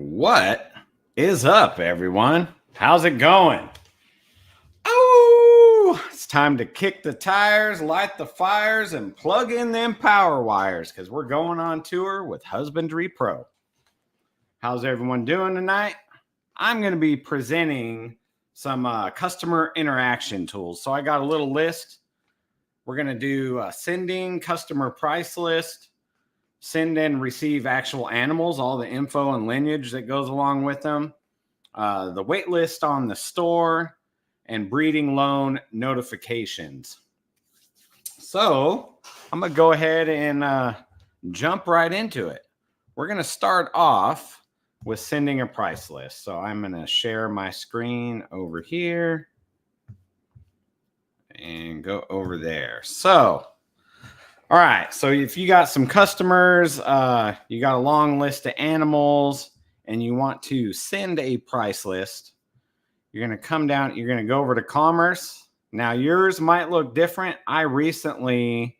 What is up, everyone? How's it going? Oh, it's time to kick the tires, light the fires, and plug in them power wires because we're going on tour with Husbandry.Pro. How's everyone doing tonight? I'm going to be presenting some customer interaction tools. So I got a little list. We're going to do sending customer price list, send and receive actual animals, all the info and lineage that goes along with them, the wait list on the store, and breeding loan notifications. So I'm going to go ahead and jump right into it. We're going to start off with sending a price list. So I'm going to share my screen over here and go over there. So all right, so if you got some customers, you got a long list of animals, and you want to send a price list, you're going to come down, you're going to go over to commerce. Now, yours might look different. I recently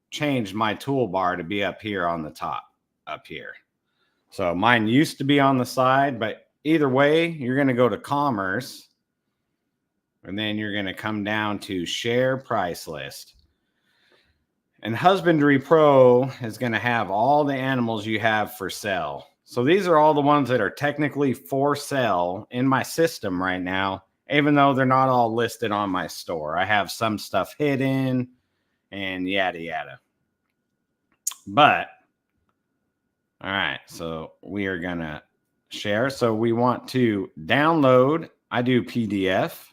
changed my toolbar to be up here on the top, up here. So mine used to be on the side, but either way, you're going to go to commerce, and then you're going to come down to share price list. And Husbandry.Pro is going to have all the animals you have for sale. So these are all the ones that are technically for sale in my system right now, even though they're not all listed on my store. I have some stuff hidden and yada, yada. But, all right, so we are going to share. So we want to download. I do PDF.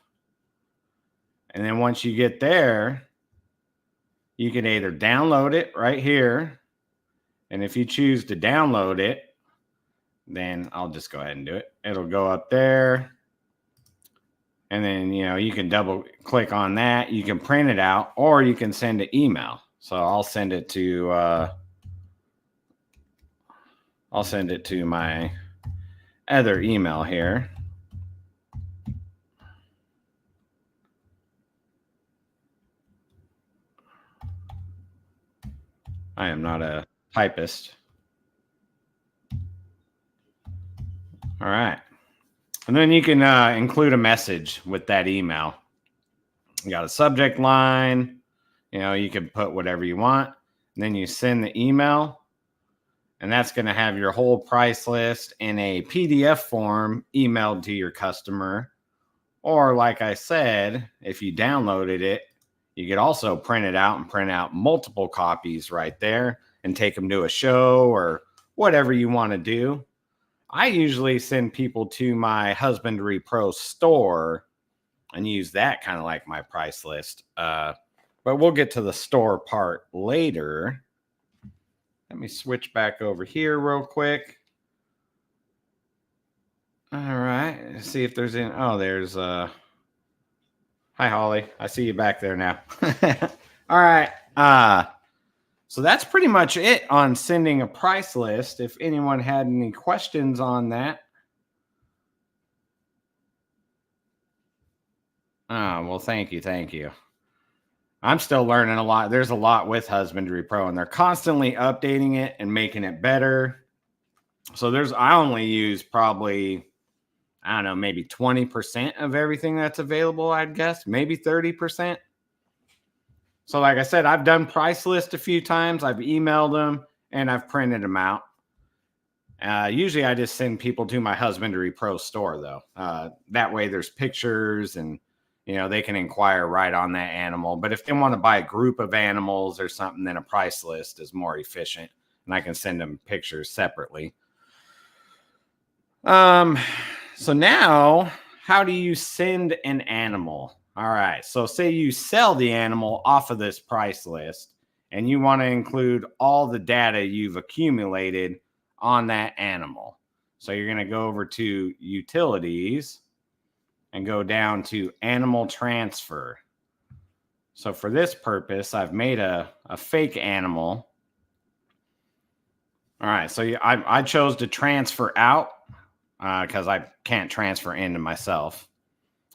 And then once you get there, you can either download it right here, and if you choose to download it, then I'll just go ahead and do it. It'll go up there, and then, you can double click on that. You can print it out, or you can send an email. So I'll send it to my other email here. I am not a typist. All right. And then you can include a message with that email. You got a subject line. You can put whatever you want. And then you send the email. And that's going to have your whole price list in a PDF form emailed to your customer. Or like I said, if you downloaded it, you could also print it out and print out multiple copies right there and take them to a show or whatever you want to do. I usually send people to my Husbandry.Pro store and use that kind of like my price list. But we'll get to the store part later. Let me switch back over here real quick. All right. Let's see if there's any. Oh, there's hi, Holly. I see you back there now. All right. So that's pretty much it on sending a price list. If anyone had any questions on that. Well, thank you. Thank you. I'm still learning a lot. There's a lot with Husbandry.Pro, and they're constantly updating it and making it better. So I only use probably, I don't know, maybe 20% of everything that's available, I'd guess. Maybe 30%. So like I said, I've done price list a few times. I've emailed them, and I've printed them out. Usually I just send people to my Husbandry.Pro store, though. That way there's pictures, and they can inquire right on that animal. But if they want to buy a group of animals or something, then a price list is more efficient, and I can send them pictures separately. So now, how do you send an animal? All right, so say you sell the animal off of this price list, and you want to include all the data you've accumulated on that animal. So you're going to go over to Utilities and go down to Animal Transfer. So for this purpose, I've made a fake animal. All right, so I chose to transfer out because I can't transfer into myself.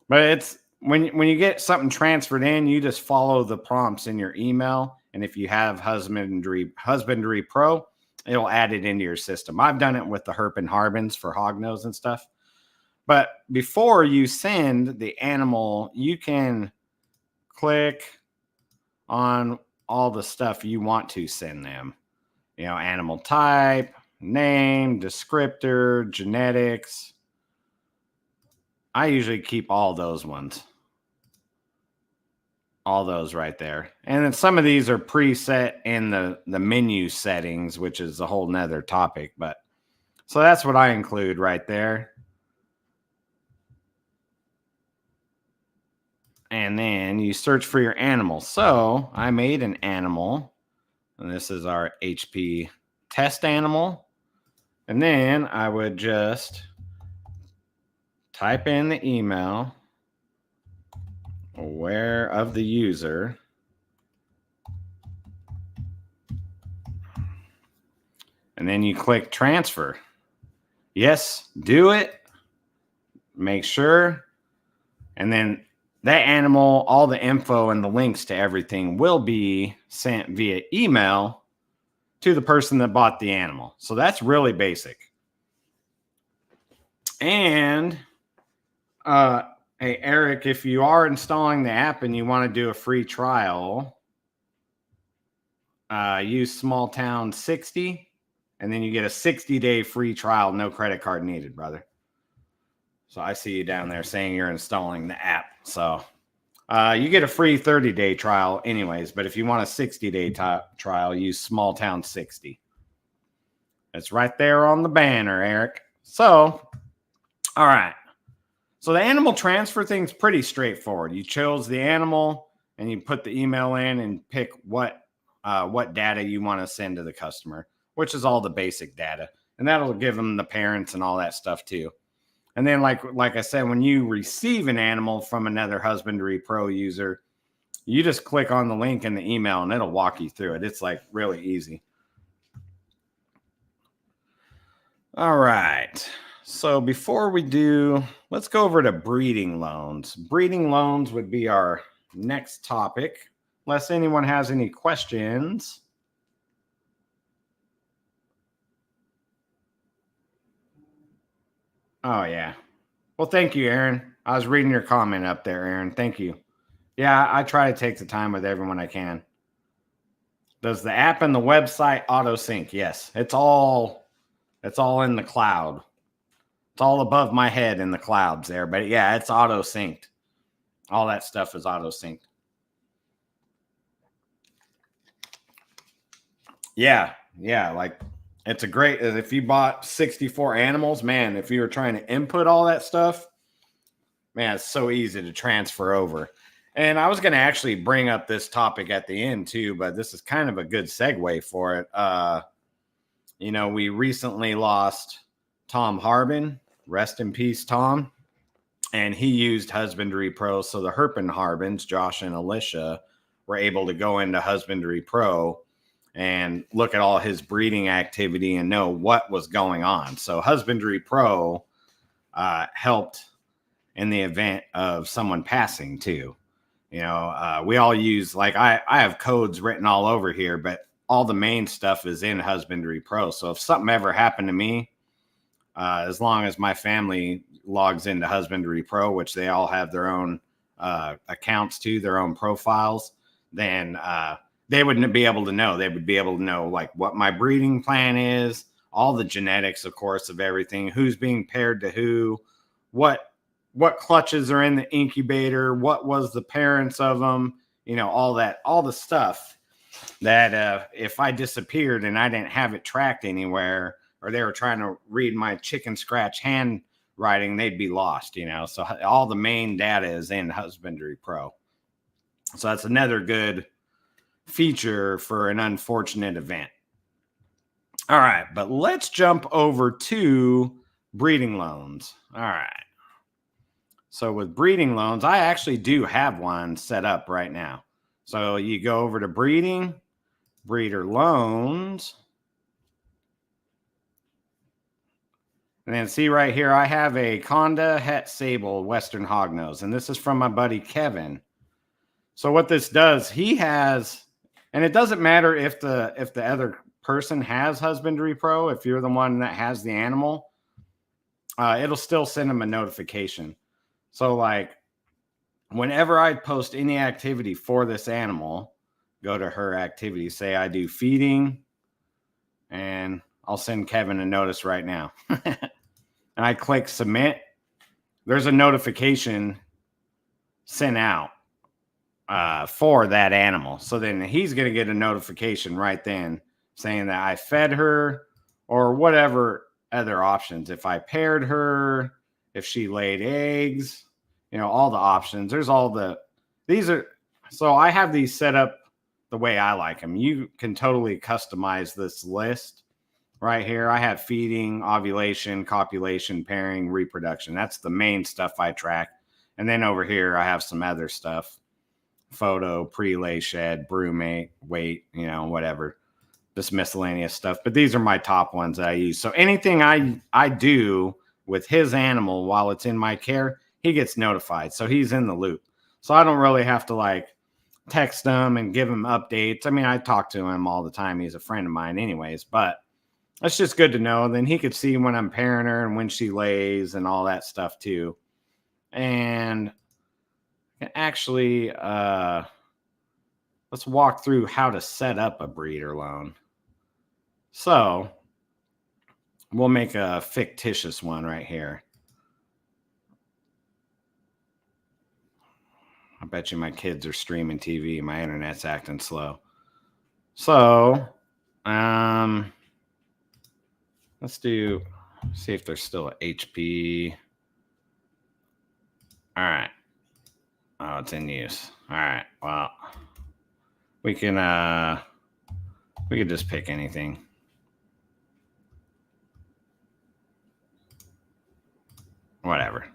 But it's when you get something transferred in, you just follow the prompts in your email. And if you have Husbandry.Pro, it'll add it into your system. I've done it with the Herp and Harbins for hognose and stuff. But before you send the animal, you can click on all the stuff you want to send them. You know, animal type, name, descriptor, genetics. I usually keep all those ones. All those right there. And then some of these are preset in the menu settings, which is a whole nother topic. But so that's what I include right there. And then you search for your animal. So I made an animal, and this is our HP test animal. And then I would just type in the email where of the user. And then you click transfer. Yes, do it. Make sure. And then that animal, all the info and the links to everything will be sent via email to the person that bought the animal. So that's really basic. And hey, Eric, if you are installing the app and you want to do a free trial, use Smalltown 60, and then you get a 60-day free trial, no credit card needed, brother. So I see you down there saying you're installing the app. So you get a free 30-day trial anyways, but if you want a 60-day trial, use Smalltown 60. It's right there on the banner, Eric. So, all right. So the animal transfer thing's pretty straightforward. You chose the animal and you put the email in and pick what data you want to send to the customer, which is all the basic data. And that'll give them the parents and all that stuff too. And then like I said, when you receive an animal from another Husbandry.Pro user, you just click on the link in the email and it'll walk you through it. It's like really easy. All right. So before we do, let's go over to breeding loans. Breeding loans would be our next topic, unless anyone has any questions. Oh, yeah. Well, thank you, Aaron. I was reading your comment up there, Aaron. Thank you. Yeah, I try to take the time with everyone I can. Does the app and the website auto sync? Yes, it's all in the cloud. It's all above my head in the clouds there, but yeah, it's auto synced. All that stuff is auto synced. Yeah, like it's a great, if you bought 64 animals, man, if you were trying to input all that stuff, man, it's so easy to transfer over. And I was going to actually bring up this topic at the end too, but this is kind of a good segue for it. You know, we recently lost Tom Harbin. Rest in peace, Tom. And he used Husbandry.Pro. So the Herp and Harbins, Josh and Alicia, were able to go into Husbandry.Pro and look at all his breeding activity and know what was going on. So Husbandry.Pro helped in the event of someone passing too. You know, we all use, like I have codes written all over here, but all the main stuff is in Husbandry.Pro. So if something ever happened to me, as long as my family logs into Husbandry.Pro, which they all have their own accounts too, their own profiles, then they wouldn't be able to know. They would be able to know like what my breeding plan is, all the genetics, of course, of everything, who's being paired to who, what clutches are in the incubator, what was the parents of them, you know, all the stuff that if I disappeared and I didn't have it tracked anywhere, or they were trying to read my chicken scratch handwriting, they'd be lost, you know. So all the main data is in Husbandry.Pro. So that's another good feature for an unfortunate event. All right, but let's jump over to breeding loans. All right. So with breeding loans, I actually do have one set up right now. So you go over to breeding, breeder loans. And then see right here, I have a Conda Het Sable Western Hognose, and this is from my buddy Kevin. So what this does, he has, and it doesn't matter if the other person has Husbandry.Pro, if you're the one that has the animal, it'll still send them a notification. So like whenever I post any activity for this animal, go to her activity, say I do feeding, and I'll send Kevin a notice right now. And I click submit. There's a notification sent out for that animal. So then he's going to get a notification right then saying that I fed her or whatever other options. If I paired her, if she laid eggs, all the options. There's so I have these set up the way I like them. You can totally customize this list right here. I have feeding, ovulation, copulation, pairing, reproduction. That's the main stuff I track. And then over here, I have some other stuff. Photo, pre-lay shed, brewmate, weight, whatever. Just miscellaneous stuff. But these are my top ones that I use. So anything I do with his animal while it's in my care, he gets notified. So he's in the loop. So I don't really have to like text him and give him updates. I mean, I talk to him all the time. He's a friend of mine anyways, but it's just good to know. Then he could see when I'm pairing her and when she lays and all that stuff too. And actually, let's walk through how to set up a breeder loan. So we'll make a fictitious one right here. I bet you my kids are streaming TV. My internet's acting slow. So, let's see if there's still a HP. All right. Oh, it's in use. All right. Well, we could just pick anything. Whatever.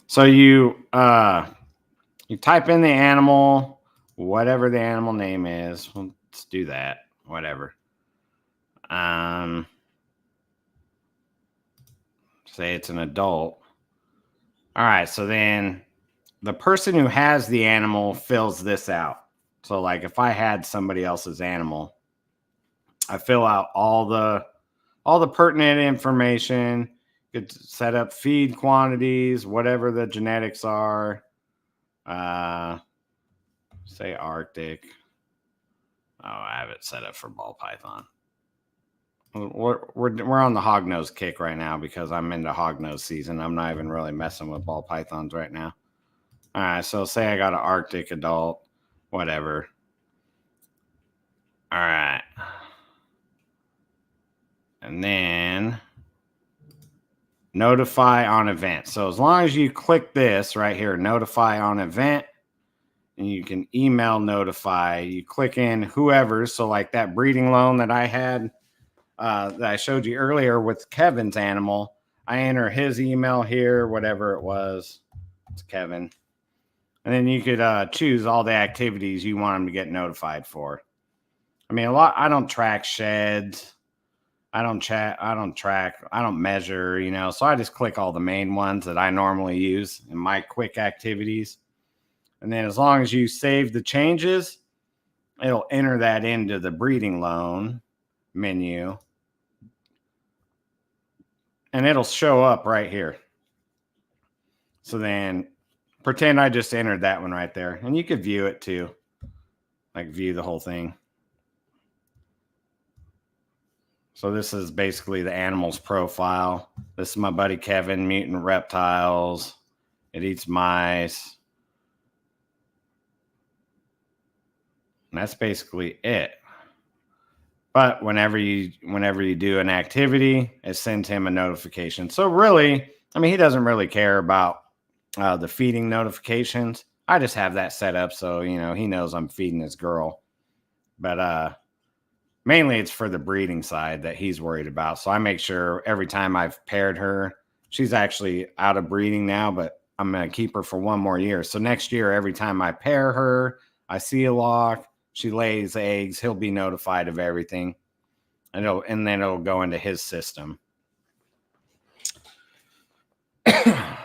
So you type in the animal, whatever the animal name is. Well, let's do that. Whatever. Say it's an adult. All right. So then the person who has the animal fills this out. So like if I had somebody else's animal, I fill out all the pertinent information. Could set up feed quantities, whatever the genetics are. Say Arctic. Oh, I have it set up for ball python. We're on the hognose kick right now because I'm into hognose season. I'm not even really messing with ball pythons right now. All right, so say I got an Arctic adult, whatever. All right. And then notify on event. So as long as you click this right here, notify on event, and you can email notify, you click in whoever. So like that breeding loan that I had, that I showed you earlier with Kevin's animal, I enter his email here, whatever it was. It's Kevin. And then you could choose all the activities you want them to get notified for. I mean, I don't track sheds. I don't track, I don't measure, so I just click all the main ones that I normally use in my quick activities. And then as long as you save the changes, it'll enter that into the breeding loan menu. And it'll show up right here. So then pretend I just entered that one right there. And you could view it too. Like view the whole thing. So this is basically the animal's profile. This is my buddy Kevin, mutant reptiles. It eats mice. And that's basically it. But whenever you do an activity, it sends him a notification. So really, I mean, he doesn't really care about the feeding notifications. I just have that set up so, he knows I'm feeding his girl. But mainly it's for the breeding side that he's worried about. So I make sure every time I've paired her, she's actually out of breeding now, but I'm going to keep her for one more year. So next year, every time I pair her, I see a lock, she lays eggs, he'll be notified of everything. And then it'll go into his system. Yeah,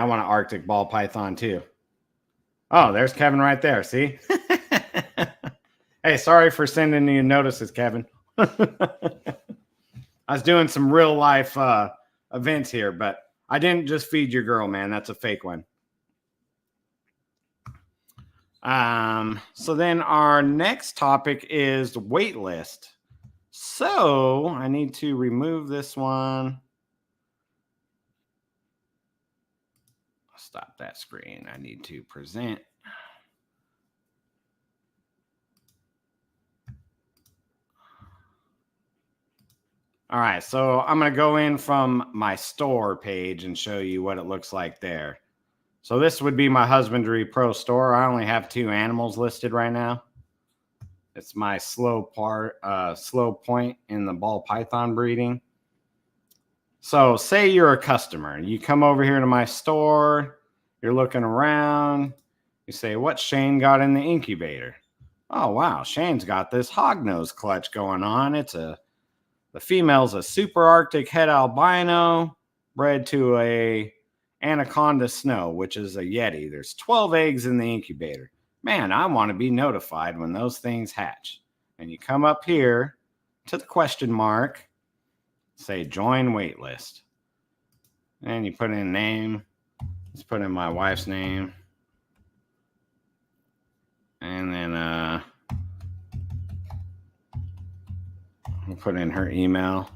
I want an Arctic ball python too. Oh, there's Kevin right there. See? Hey, sorry for sending you notices, Kevin. I was doing some real life events here, but I didn't just feed your girl, man. That's a fake one. So then our next topic is wait list. So I need to remove this one. Stop that screen. I need to present. All right, so I'm going to go in from my store page and show you what it looks like there. So this would be my Husbandry.Pro store. I only have 2 animals listed right now. It's my slow point in the ball python breeding. So say you're a customer. You come over here to my store. You're looking around. You say, what's Shane got in the incubator? Oh, wow. Shane's got this hognose clutch going on. The female's a super Arctic het albino bred to a anaconda snow, which is a yeti. There's 12 eggs in the incubator. Man, I want to be notified when those things hatch. And you come up here to the question mark, say join wait list. And you put in a name. Let's put in my wife's name. And then we'll put in her email.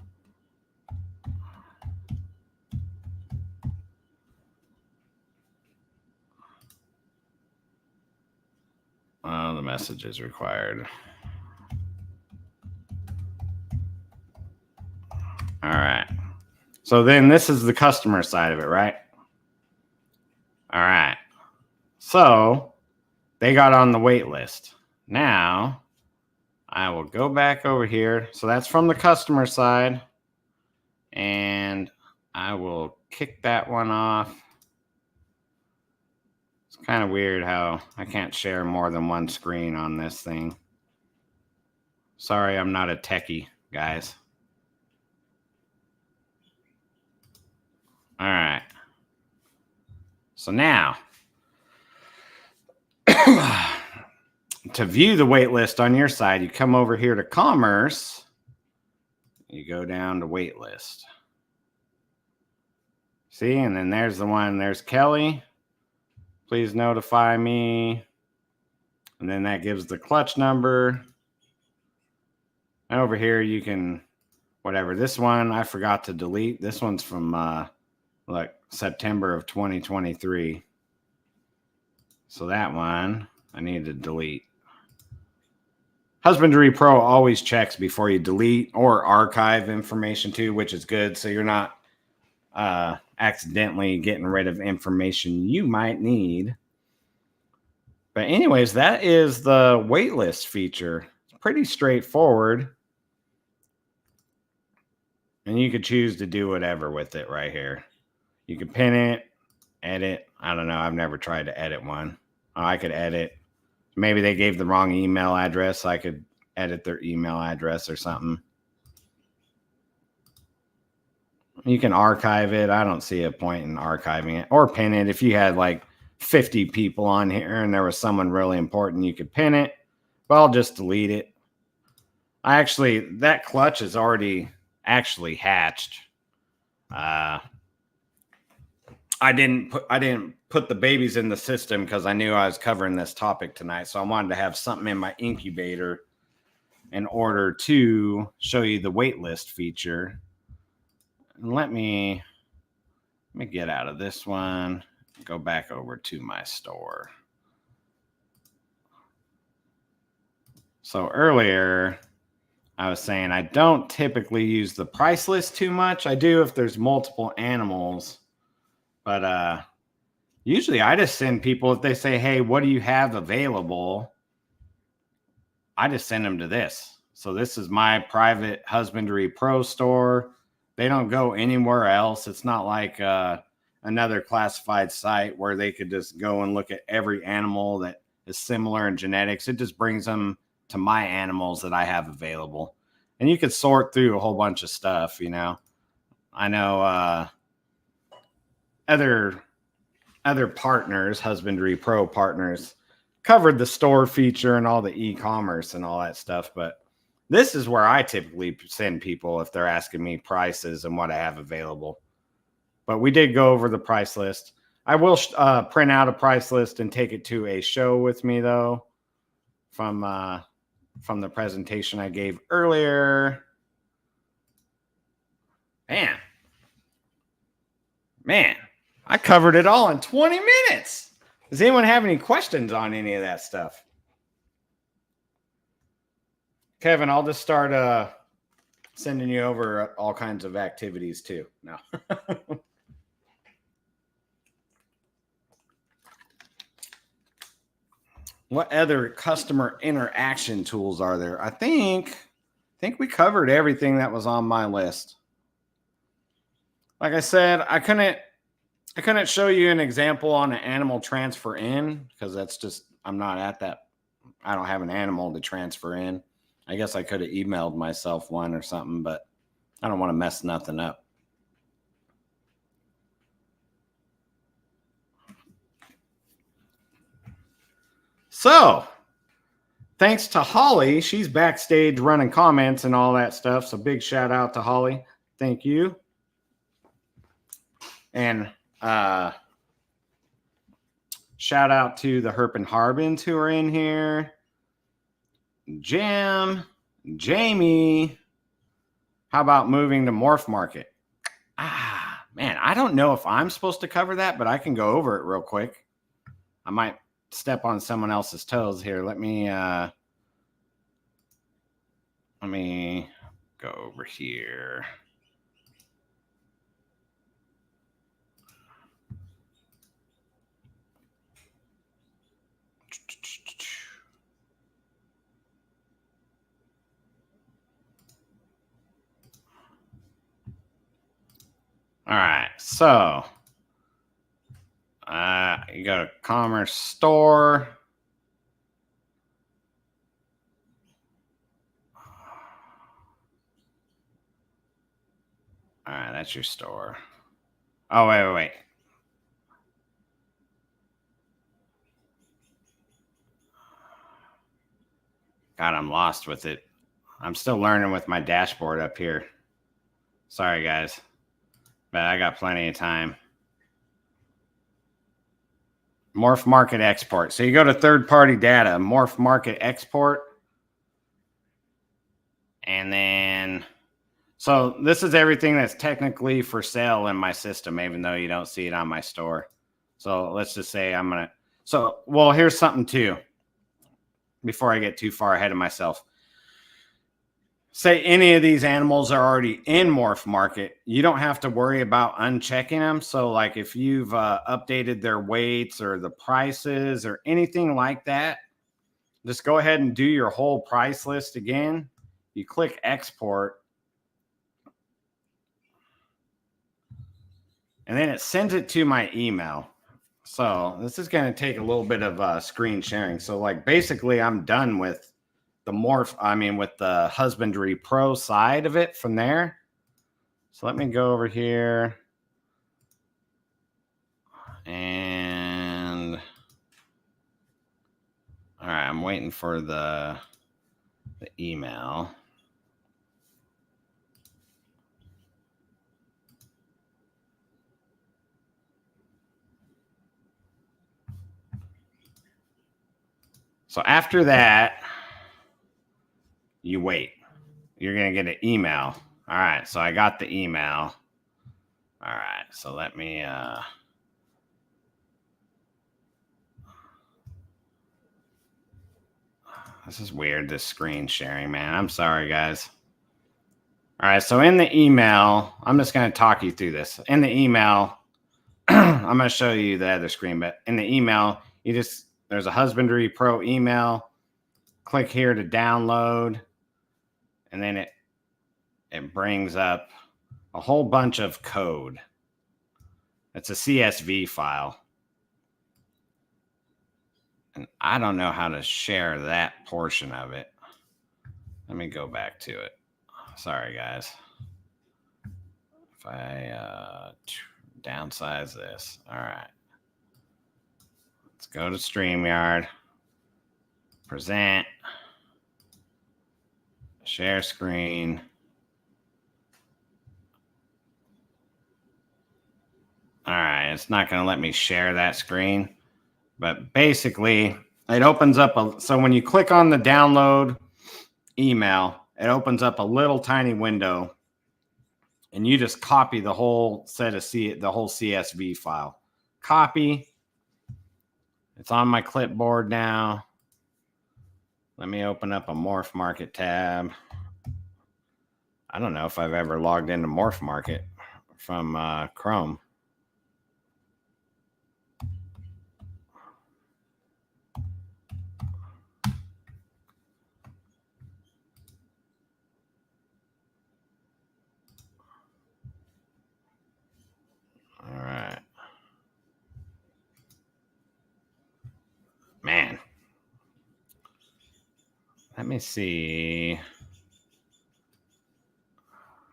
The message is required. All right. So then this is the customer side of it, right? All right. So they got on the wait list. Now I will go back over here. So that's from the customer side. And I will kick that one off. It's kind of weird how I can't share more than one screen on this thing. Sorry, I'm not a techie, guys. All right. So now, to view the wait list on your side, you come over here to commerce. You go down to wait list. See, and then there's the one. There's Kelley. Please notify me. And then that gives the clutch number. And over here, you can, whatever. This one, I forgot to delete. This one's from like September of 2023. So that one, I need to delete. Husbandry.Pro always checks before you delete or archive information too, which is good. So you're not accidentally getting rid of information you might need. But anyways, that is the waitlist feature. It's pretty straightforward. And you could choose to do whatever with it right here. You can pin it, edit. I don't know. I've never tried to edit one. Oh, I could edit. Maybe they gave the wrong email address. I could edit their email address or something. You can archive it. I don't see a point in archiving it or pin it. If you had like 50 people on here and there was someone really important, you could pin it. But I'll just delete it. That clutch is already actually hatched. I didn't put the babies in the system because I knew I was covering this topic tonight. So I wanted to have something in my incubator in order to show you the wait list feature. And let me get out of this one, go back over to my store. So earlier I was saying I don't typically use the price list too much. I do if there's multiple animals. But usually I just send people, if they say, hey, what do you have available? I just send them to this. So this is my private Husbandry.Pro store. They don't go anywhere else. It's not like another classified site where they could just go and look at every animal that is similar in genetics. It just brings them to my animals that I have available. And you could sort through a whole bunch of stuff, you know. I know other partners, Husbandry.Pro partners, covered the store feature and all the e-commerce and all that stuff, but this is where I typically send people if they're asking me prices and what I have available. But we did go over the price list. I will print out a price list and take it to a show with me, though, from the presentation I gave earlier. Man, I covered it all in 20 minutes. Does anyone have any questions on any of that stuff? Kevin, I'll just start sending you over all kinds of activities too. No. What other customer interaction tools are there? I think we covered everything that was on my list. Like I said, I couldn't show you an example on an animal transfer in because that's just, I'm not at that. I don't have an animal to transfer in. I guess I could have emailed myself one or something, but I don't want to mess nothing up. So, thanks to Holly. She's backstage running comments and all that stuff. So big shout out to Holly. Thank you. And shout out to the Herp and Harbins who are in here. Jim, Jamie. How about moving to Morph Market? Man, I don't know if I'm supposed to cover that, but I can go over it real quick. I might step on someone else's toes here. Let me go over here. All right, so you go to Commerce Store. All right, that's your store. Oh, wait. God, I'm lost with it. I'm still learning with my dashboard up here. Sorry, guys, but I got plenty of time. Morph Market Export. So you go to third-party data, Morph Market Export. And then, so this is everything that's technically for sale in my system, even though you don't see it on my store. So let's just say well, here's something too, before I get too far ahead of myself. Say any of these animals are already in Morph Market, you don't have to worry about unchecking them. So like if you've updated their weights or the prices or anything like that, just go ahead and do your whole price list again. You click export, and then it sends it to my email. So this is going to take a little bit of screen sharing. So like basically I'm done with with the Husbandry.Pro side of it from there. So let me go over here and all right, I'm waiting for the email. So after that, you wait. You're going to get an email. All right, so I got the email. All right, so let me this is weird, this screen sharing, man. I'm sorry, guys. All right, so in the email, I'm just going to talk you through this. In the email, I'm going to show you the other screen, but in the email, there's a Husbandry.Pro email. Click here to download, and then it brings up a whole bunch of code. It's a CSV file. And I don't know how to share that portion of it. Let me go back to it. Sorry, guys. If I downsize this. All right. Let's go to StreamYard. present, share screen. All right, it's not going to let me share that screen, but basically it opens up so when you click on the download email, it opens up a little tiny window, and you just copy the whole set of the whole CSV file. Copy. It's on my clipboard now. Let me open up a Morph Market tab. I don't know if I've ever logged into Morph Market from Chrome. All right. Man. Let me see.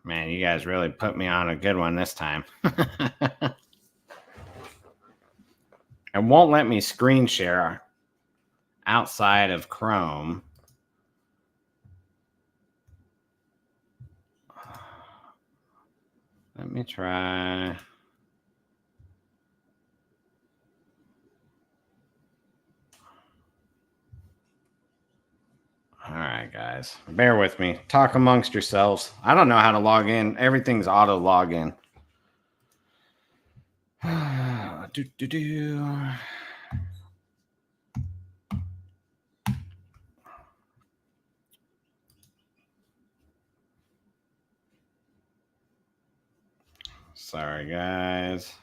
Man, you guys really put me on a good one this time. It won't let me screen share outside of Chrome. Let me try. All right, guys, bear with me. Talk amongst yourselves. I don't know how to log in. Everything's auto login. Sorry, guys.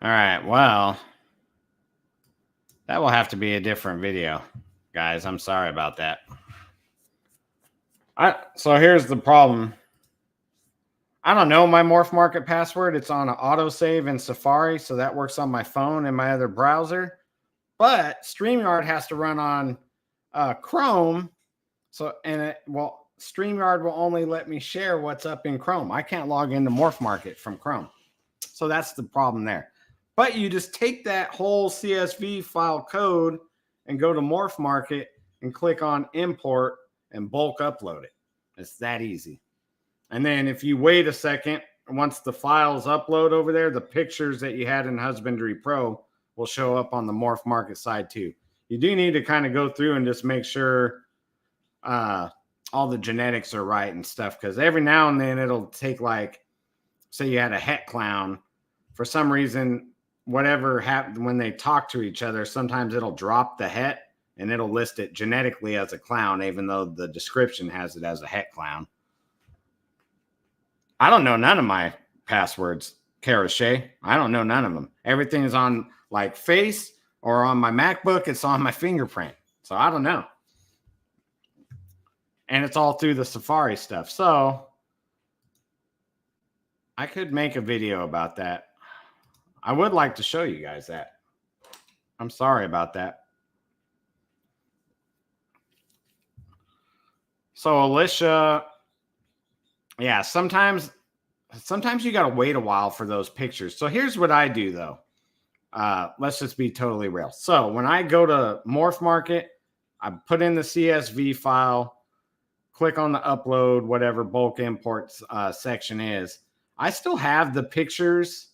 All right, well, that will have to be a different video, guys. I'm sorry about that. So here's the problem. I don't know my Morph Market password. It's on an autosave in Safari, so that works on my phone and my other browser. But StreamYard has to run on Chrome. StreamYard will only let me share what's up in Chrome. I can't log into Morph Market from Chrome. So that's the problem there. But you just take that whole CSV file code and go to Morph Market and click on import and bulk upload it. It's that easy. And then if you wait a second, once the files upload over there, the pictures that you had in Husbandry.Pro will show up on the Morph Market side too. You do need to kind of go through and just make sure all the genetics are right and stuff, because every now and then it'll take, like, say you had a het clown. For some reason, whatever happened when they talk to each other, sometimes it'll drop the het and it'll list it genetically as a clown, even though the description has it as a het clown. I don't know none of my passwords, Kara Shea. I don't know none of them. Everything is on, like, Face, or on my MacBook, it's on my fingerprint. So I don't know. And it's all through the Safari stuff. So I could make a video about that. I would like to show you guys that. I'm sorry about that. So Alicia, yeah, sometimes you got to wait a while for those pictures. So here's what I do, though. Let's just be totally real. So when I go to Morph Market, I put in the CSV file, click on the upload, whatever bulk imports section is. I still have the pictures.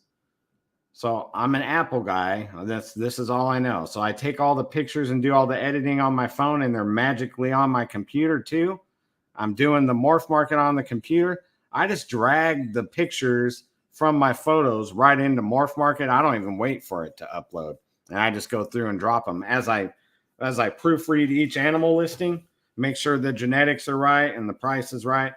So I'm an Apple guy. This is all I know. So I take all the pictures and do all the editing on my phone, and they're magically on my computer too. I'm doing the Morph Market on the computer. I just drag the pictures from my photos right into Morph Market. I don't even wait for it to upload. And I just go through and drop them as I proofread each animal listing, make sure the genetics are right and the price is right.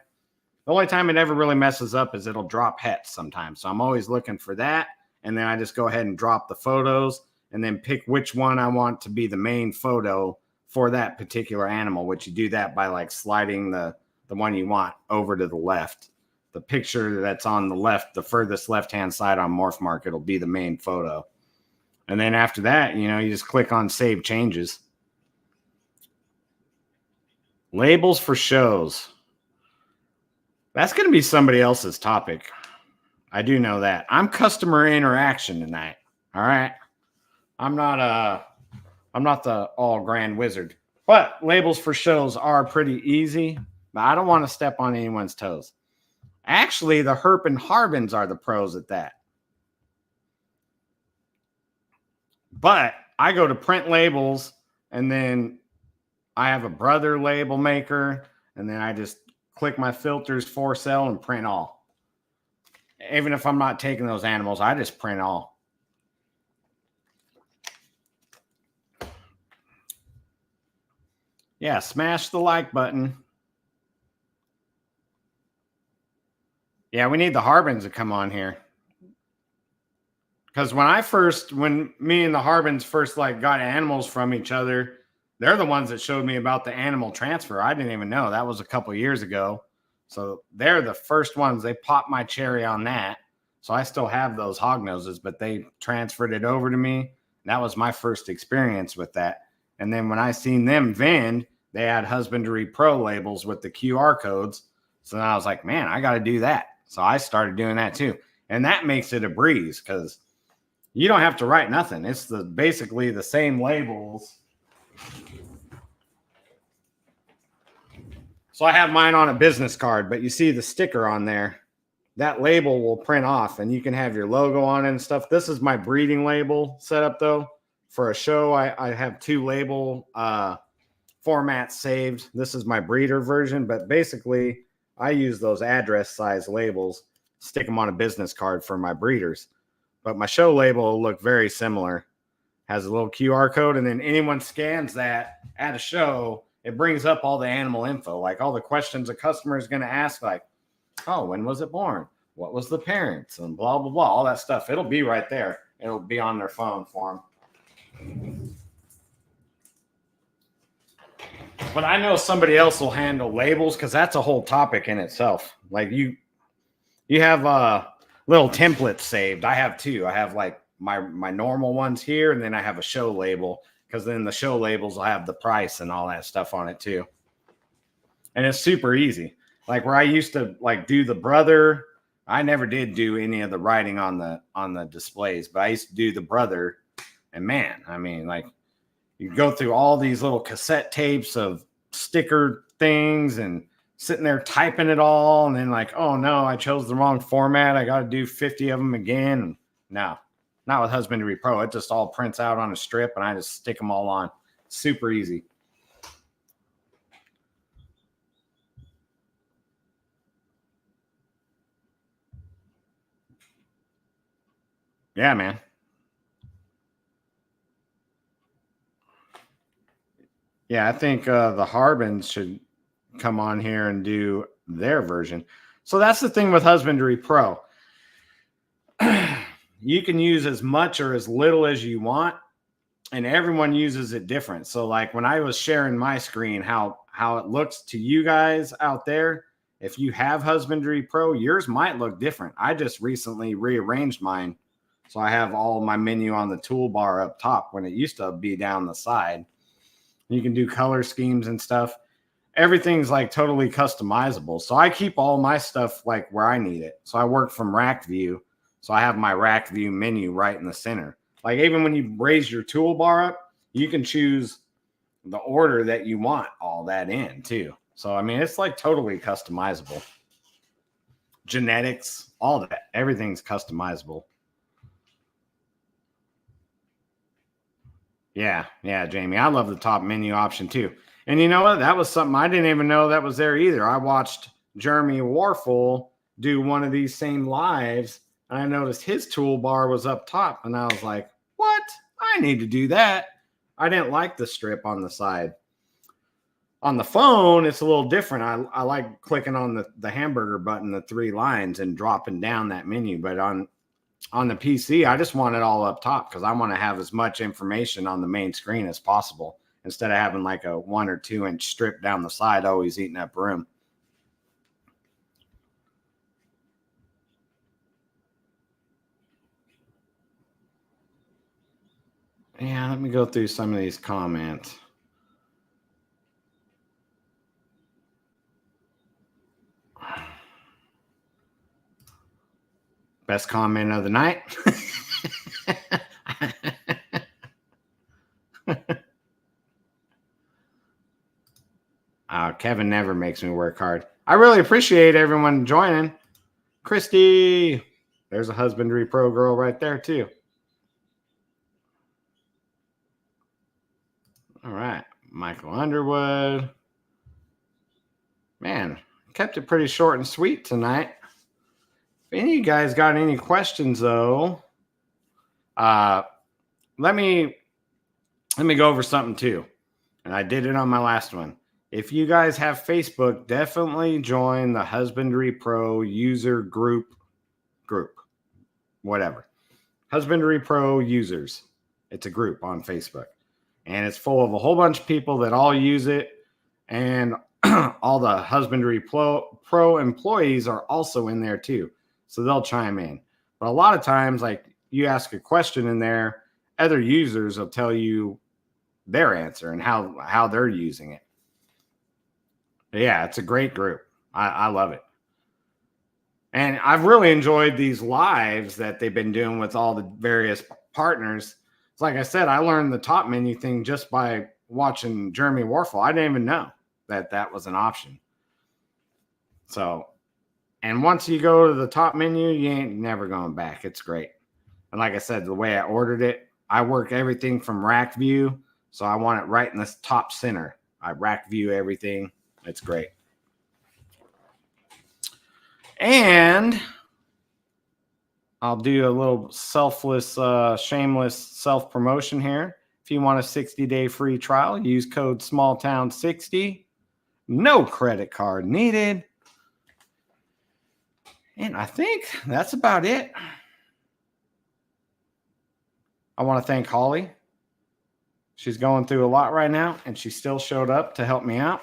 The only time it ever really messes up is it'll drop hets sometimes. So I'm always looking for that. And then I just go ahead and drop the photos and then pick which one I want to be the main photo for that particular animal, which you do that by, like, sliding the one you want over to the left. the picture that's on the left, the furthest left-hand side on Morph Market will be the main photo. And then after that, you know, you just click on Save Changes. Labels for shows. That's going to be somebody else's topic. I do know that. I'm customer interaction tonight. All right. I'm not the all grand wizard. But labels for shows are pretty easy. But I don't want to step on anyone's toes. Actually, the Herp and Harbins are the pros at that. But I go to print labels, and then I have a brother label maker, and then I just click my filters for sale and print all. Even if I'm not taking those animals, I just print all. Yeah, smash the like button. Yeah, we need the Harbins to come on here. Because when me and the Harbins first like got animals from each other, they're the ones that showed me about the animal transfer. I didn't even know. That was a couple years ago. So they're the first ones. They popped my cherry on that. So I still have those hog noses, but they transferred it over to me. That was my first experience with that. And then when I seen them vend, they had Husbandry.Pro labels with the QR codes. So then I was like, man, I got to do that. So I started doing that too. And that makes it a breeze because you don't have to write nothing. It's basically the same labels. So I have mine on a business card, but you see the sticker on there. That label will print off and you can have your logo on it and stuff. This is my breeding label setup though. For a show, I have 2 label formats saved. This is my breeder version, but basically I use those address size labels, stick them on a business card for my breeders. But my show label will look very similar. Has a little QR code, and then anyone scans that at a show, it brings up all the animal info, like all the questions a customer is going to ask, like, oh, when was it born? What was the parents? And blah, blah, blah, all that stuff. It'll be right there. It'll be on their phone for them. But I know somebody else will handle labels because that's a whole topic in itself. Like you have little templates saved. I have 2. I have like my normal ones here, and then I have a show label because then the show labels will have the price and all that stuff on it too. And it's super easy. Like where I used to like do the brother, I never did do any of the writing on the displays, but I used to do the brother. And man, I mean, like you go through all these little cassette tapes of sticker things and sitting there typing it all. And then like, oh no, I chose the wrong format. I got to do 50 of them again. No, not with Husbandry.Pro. It just all prints out on a strip and I just stick them all on. Super easy. Yeah, man. Yeah, I think the Harbins should come on here and do their version. So that's the thing with Husbandry.Pro. You can use as much or as little as you want, and everyone uses it different. So like when I was sharing my screen, how it looks to you guys out there, if you have Husbandry.Pro, yours might look different. I just recently rearranged mine. So I have all my menu on the toolbar up top when it used to be down the side. You can do color schemes and stuff. Everything's like totally customizable. So I keep all my stuff like where I need it. So I work from rack view. So I have my rack view menu right in the center. Like even when you raise your toolbar up, you can choose the order that you want all that in too. So, I mean, it's like totally customizable. Genetics, all that, everything's customizable. Yeah, Jamie. I love the top menu option too. And you know what? That was something I didn't even know that was there either. I watched Jeremy Warfel do one of these same lives, and I noticed his toolbar was up top, and I was like, what? I need to do that. I didn't like the strip on the side. On the phone, it's a little different. I like clicking on the hamburger button, the 3 lines, and dropping down that menu. But on the PC, I just want it all up top because I want to have as much information on the main screen as possible instead of having like a 1 or 2 inch strip down the side always eating up room. Yeah, let me go through some of these comments. Best comment of the night. Kevin never makes me work hard. I really appreciate everyone joining. Christy, there's a Husbandry.Pro girl right there too. All right, Michael Underwood. Man, kept it pretty short and sweet tonight. If any of you guys got any questions though, let me go over something too. And I did it on my last one. If you guys have Facebook, definitely join the Husbandry.Pro user group, whatever. Husbandry.Pro users. It's a group on Facebook. And it's full of a whole bunch of people that all use it. And all the Husbandry.Pro employees are also in there too. So they'll chime in. But a lot of times, like you ask a question in there, other users will tell you their answer and how they're using it. But yeah, it's a great group. I love it. And I've really enjoyed these lives that they've been doing with all the various partners. It's like I said, I learned the top menu thing just by watching Jeremy Warfel. I didn't even know that was an option. So, and once you go to the top menu, you ain't never going back. It's great. And like I said, the way I ordered it, I work everything from rack view. So I want it right in the top center. I rack view everything. It's great. And I'll do a little selfless, shameless self-promotion here. If you want a 60-day free trial, use code SMALLTOWN60. No credit card needed. And I think that's about it. I want to thank Holly. She's going through a lot right now, and she still showed up to help me out.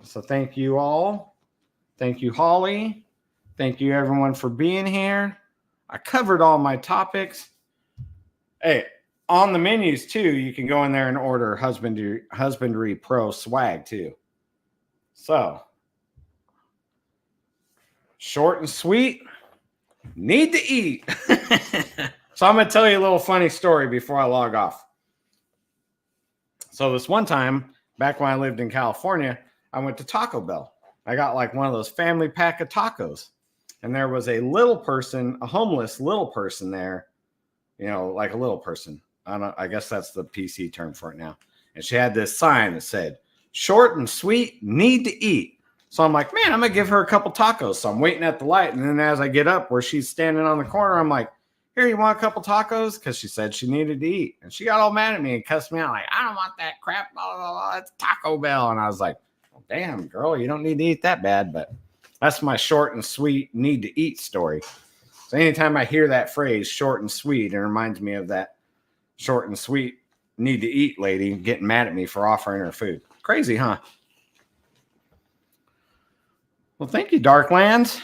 So thank you all. Thank you, Holly. Thank you, everyone, for being here. I covered all my topics. Hey, on the menus, too, you can go in there and order Husbandry.Pro swag, too. So, short and sweet. Need to eat. So I'm going to tell you a little funny story before I log off. So this one time, back when I lived in California, I went to Taco Bell. I got like one of those family pack of tacos. And there was a little person, a homeless little person there, you know, like a little person. I guess that's the PC term for it now. And she had this sign that said, short and sweet, need to eat. So I'm like, man, I'm going to give her a couple tacos. So I'm waiting at the light. And then as I get up where she's standing on the corner, I'm like, here, you want a couple tacos? Because she said she needed to eat. And she got all mad at me and cussed me out like, I don't want that crap. Blah, blah, blah. It's Taco Bell. And I was like, well, damn, girl, you don't need to eat that bad. But that's my short and sweet need to eat story. So anytime I hear that phrase, short and sweet, it reminds me of that short and sweet need to eat lady getting mad at me for offering her food. Crazy, huh? Well, thank you, Darklands.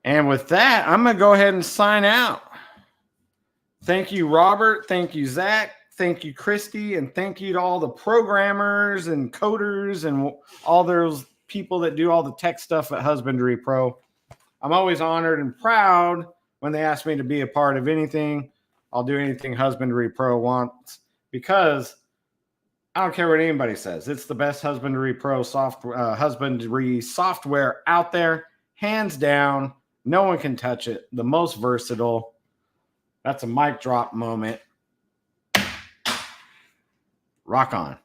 And with that, I'm going to go ahead and sign out. Thank you, Robert. Thank you, Zach. Thank you, Christy. And thank you to all the programmers and coders and all those people that do all the tech stuff at Husbandry.Pro. I'm always honored and proud when they ask me to be a part of anything. I'll do anything Husbandry.Pro wants because I don't care what anybody says. It's the best Husbandry.Pro software, husbandry software out there, hands down. No one can touch it. The most versatile. That's a mic drop moment. Rock on.